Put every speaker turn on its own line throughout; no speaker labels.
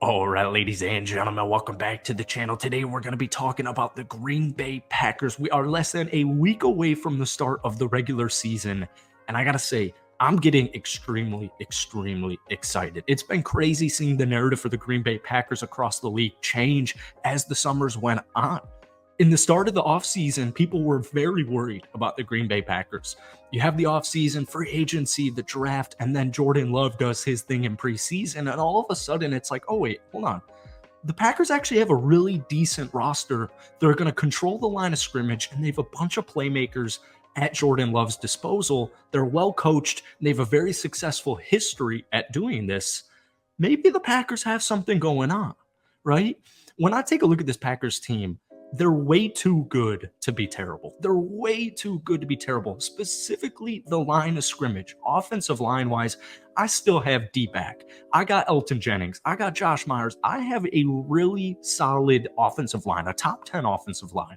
All right, ladies and gentlemen, welcome back to the channel. Today, we're going to be talking about the Green Bay Packers. We are less than a week away from the start of the regular season, and I got to say, I'm getting extremely excited. It's been crazy seeing the narrative for the Green Bay Packers across the league change as the summers went on. In the start of the offseason, people were very worried about the Green Bay Packers. You have the offseason, free agency, the draft, and then Jordan Love does his thing in preseason, and all of a sudden it's like, oh wait, hold on. The Packers actually have a really decent roster. They're going to control the line of scrimmage, and they have a bunch of playmakers at Jordan Love's disposal. They're well coached, and they have a very successful history at doing this. Maybe the Packers have something going on, right? When I take a look at this Packers team, they're way too good to be terrible. They're way too good to be terrible. Specifically, the line of scrimmage. Offensive line-wise, I still have D-back. I got Elton Jennings. I got Josh Myers. I have a really solid offensive line, a top 10 offensive line.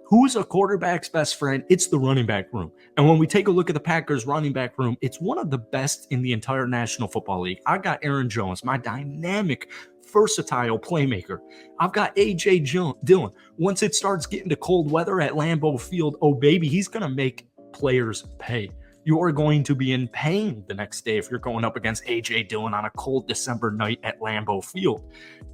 Who's a quarterback's best friend? It's the running back room. And when we take a look at the Packers running back room, it's one of the best in the entire National Football League. I got Aaron Jones, my dynamic, versatile playmaker. I've got A.J. Dillon. Once it starts getting to cold weather at Lambeau Field, oh baby, he's going to make players pay. You are going to be in pain the next day if you're going up against A.J. Dillon on a cold December night at Lambeau Field.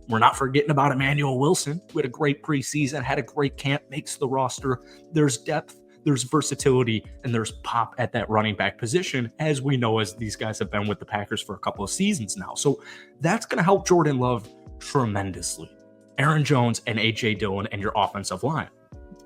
We're not forgetting about Emmanuel Wilson, who had a great preseason, had a great camp, makes the roster. There's depth, there's versatility, and there's pop at that running back position, as we know, as these guys have been with the Packers for a couple of seasons now. So that's going to help Jordan Love tremendously. Aaron Jones and A.J. Dillon and your offensive line.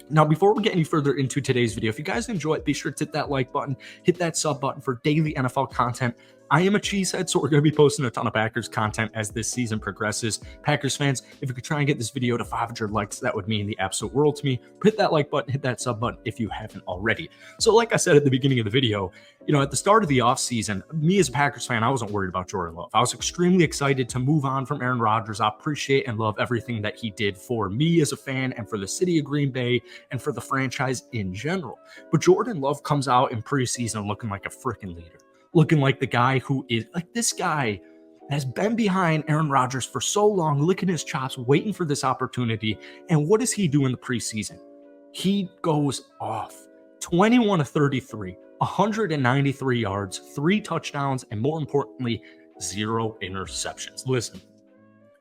Now, before we get any further into today's video, if you guys enjoy it, be sure to hit that like button, hit that sub button for daily NFL content. I am a cheesehead, so we're going to be posting a ton of Packers content as this season progresses. Packers fans, if you could try and get this video to 500 likes, that would mean the absolute world to me. Hit that like button, hit that sub button if you haven't already. So like I said at the beginning of the video, at the start of the offseason, me as a Packers fan, I wasn't worried about Jordan Love. I was extremely excited to move on from Aaron Rodgers. I appreciate and love everything that he did for me as a fan and for the city of Green Bay and for the franchise in general. But Jordan Love comes out in preseason looking like a freaking leader. Looking like the guy who is like this guy has been behind Aaron Rodgers for so long, licking his chops, waiting for this opportunity. And what does he do in the preseason? He goes off 21 of 33, 193 yards, 3 touchdowns, and more importantly, 0 interceptions. Listen,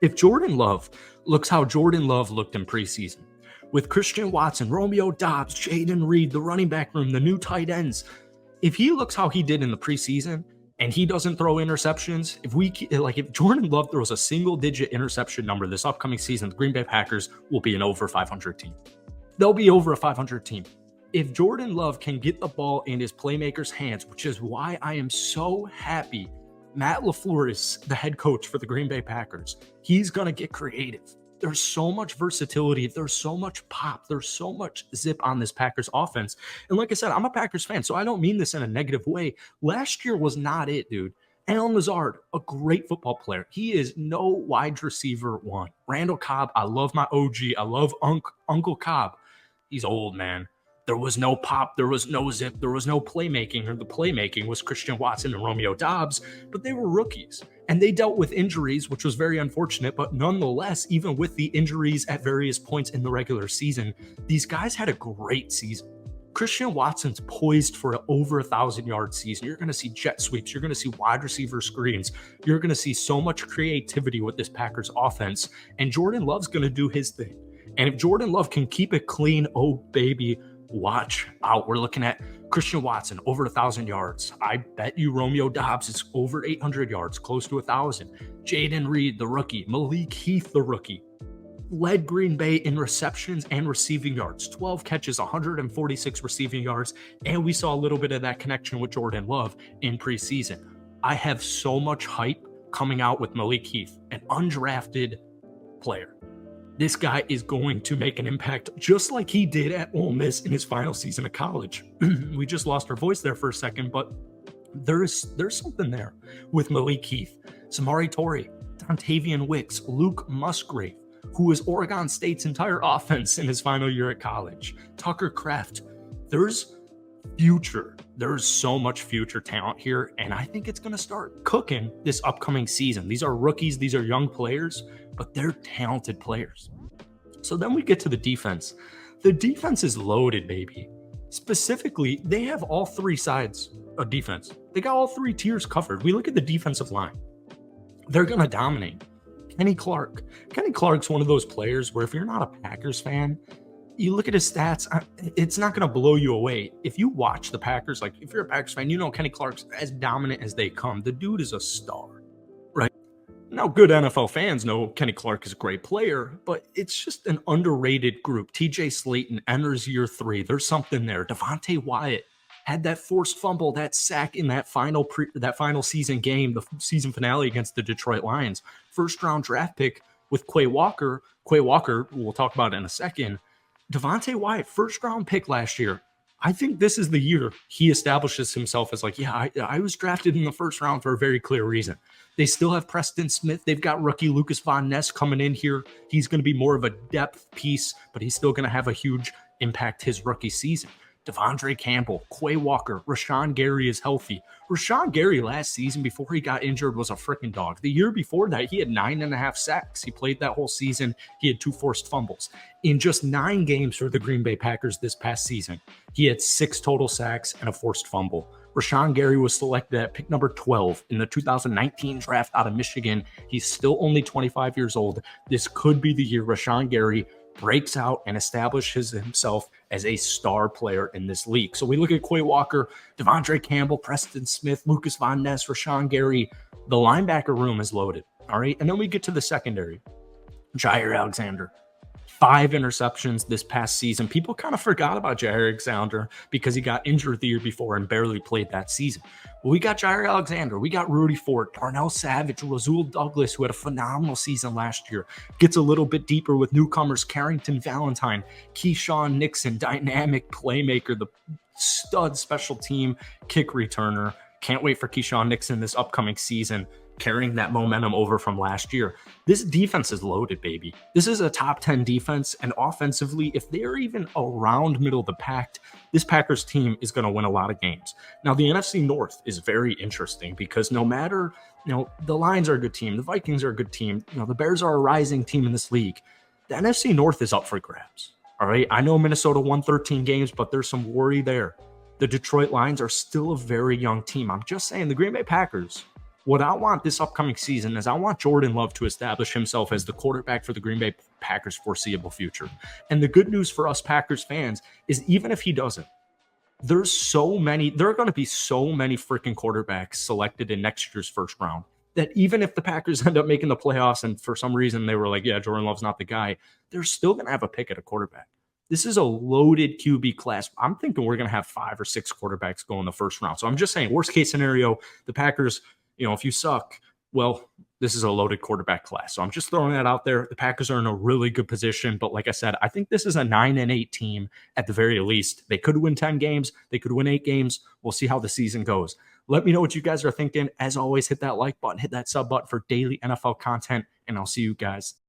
if Jordan Love looks how Jordan Love looked in preseason, with Christian Watson, Romeo Doubs, Jayden Reed, the running back room, the new tight ends, if he looks how he did in the preseason and he doesn't throw interceptions, if Jordan Love throws a single-digit interception number this upcoming season, the Green Bay Packers will be an over 500 team. They'll be over a 500 team. If Jordan Love can get the ball in his playmakers' hands, which is why I am so happy Matt LaFleur is the head coach for the Green Bay Packers, he's going to get creative. There's so much versatility. There's so much pop. There's so much zip on this Packers offense. And like I said, I'm a Packers fan, so I don't mean this in a negative way. Last year was not it, dude. Allen Lazard, a great football player. He is no wide receiver one. Randall Cobb, I love my OG. I love Uncle Cobb. He's old, man. There was no pop. There was no zip. There was no playmaking. Or the playmaking was Christian Watson and Romeo Doubs, but they were rookies. And they dealt with injuries, which was very unfortunate. But nonetheless, even with the injuries at various points in the regular season, these guys had a great season. Christian Watson's poised for an over 1,000-yard season. You're going to see jet sweeps. You're going to see wide receiver screens. You're going to see so much creativity with this Packers offense. And Jordan Love's going to do his thing. And if Jordan Love can keep it clean, oh, baby, watch out. We're looking at Christian Watson, over 1,000 yards. I bet you Romeo Doubs is over 800 yards, close to 1,000. Jayden Reed, the rookie. Malik Heath, the rookie. Led Green Bay in receptions and receiving yards. 12 catches, 146 receiving yards. And we saw a little bit of that connection with Jordan Love in preseason. I have so much hype coming out with Malik Heath, an undrafted player. This guy is going to make an impact just like he did at Ole Miss in his final season of college. We just lost our voice there for a second, but there's something there with Malik Heath, Samari Torrey, Dontavian Wicks, Luke Musgrave, who is Oregon State's entire offense in his final year at college, Tucker Kraft. There's future. There's so much future talent here, and I think it's going to start cooking this upcoming season. These are rookies, these are young players, but they're talented players. So then we get to the defense. The defense is loaded, baby. Specifically, they have all three sides of defense. They got all three tiers covered. We look at the defensive line. They're going to dominate. Kenny Clark. Kenny Clark's one of those players where if you're not a Packers fan, you look at his stats, it's not going to blow you away. If you watch the Packers, like if you're a Packers fan, you know Kenny Clark's as dominant as they come. The dude is a star, right? Now, good NFL fans know Kenny Clark is a great player, but it's just an underrated group. TJ Slayton enters year 3. There's something there. Devontae Wyatt had that forced fumble, that sack in that final season game, the season finale against the Detroit Lions. First round draft pick with Quay Walker. Quay Walker, we'll talk about in a second. Devontae Wyatt, first round pick last year. I think this is the year he establishes himself as like, yeah, I was drafted in the first round for a very clear reason. They still have Preston Smith. They've got rookie Lucas Von Ness coming in here. He's going to be more of a depth piece, but he's still going to have a huge impact his rookie season. Devondre Campbell, Quay Walker, Rashawn Gary is healthy. Rashawn Gary last season before he got injured was a freaking dog. The year before that, he had 9.5 sacks. He played that whole season. He had 2 forced fumbles. In just 9 games for the Green Bay Packers this past season, he had 6 total sacks and a forced fumble. Rashawn Gary was selected at pick number 12 in the 2019 draft out of Michigan. He's still only 25 years old. This could be the year Rashawn Gary breaks out and establishes himself as a star player in this league. So we look at Quay Walker, Devondre Campbell, Preston Smith, Lucas Von Ness, Rashawn Gary. The linebacker room is loaded. All right. And then we get to the secondary. Jair Alexander. 5 interceptions this past season. People kind of forgot about Jair Alexander because he got injured the year before and barely played that season. Well, we got Jair Alexander. We got Rudy Ford, Darnell Savage, Rasul Douglas, who had a phenomenal season last year. Gets a little bit deeper with newcomers Carrington Valentine, Keyshawn Nixon, dynamic playmaker, the stud special team kick returner. Can't wait for Keyshawn Nixon this upcoming season, carrying that momentum over from last year. This defense is loaded, baby. This is a top 10 defense, and offensively, if they're even around middle of the pack, this Packers team is going to win a lot of games. Now, the NFC North is very interesting because no matter, the Lions are a good team, the Vikings are a good team, the Bears are a rising team in this league. The NFC North is up for grabs. All right. I know Minnesota won 13 games, but there's some worry there. The Detroit Lions are still a very young team. I'm just saying the Green Bay Packers, what I want this upcoming season is I want Jordan Love to establish himself as the quarterback for the Green Bay Packers foreseeable future. And the good news for us Packers fans is even if he doesn't, there are going to be so many freaking quarterbacks selected in next year's first round that even if the Packers end up making the playoffs and for some reason they were like, yeah, Jordan Love's not the guy, they're still going to have a pick at a quarterback. This is a loaded QB class. I'm thinking we're going to have 5 or 6 quarterbacks go in the first round. So I'm just saying, worst case scenario, the Packers, if you suck, well, this is a loaded quarterback class. So I'm just throwing that out there. The Packers are in a really good position. But like I said, I think this is a 9-8 team at the very least. They could win 10 games. They could win 8 games. We'll see how the season goes. Let me know what you guys are thinking. As always, hit that like button, hit that sub button for daily NFL content, and I'll see you guys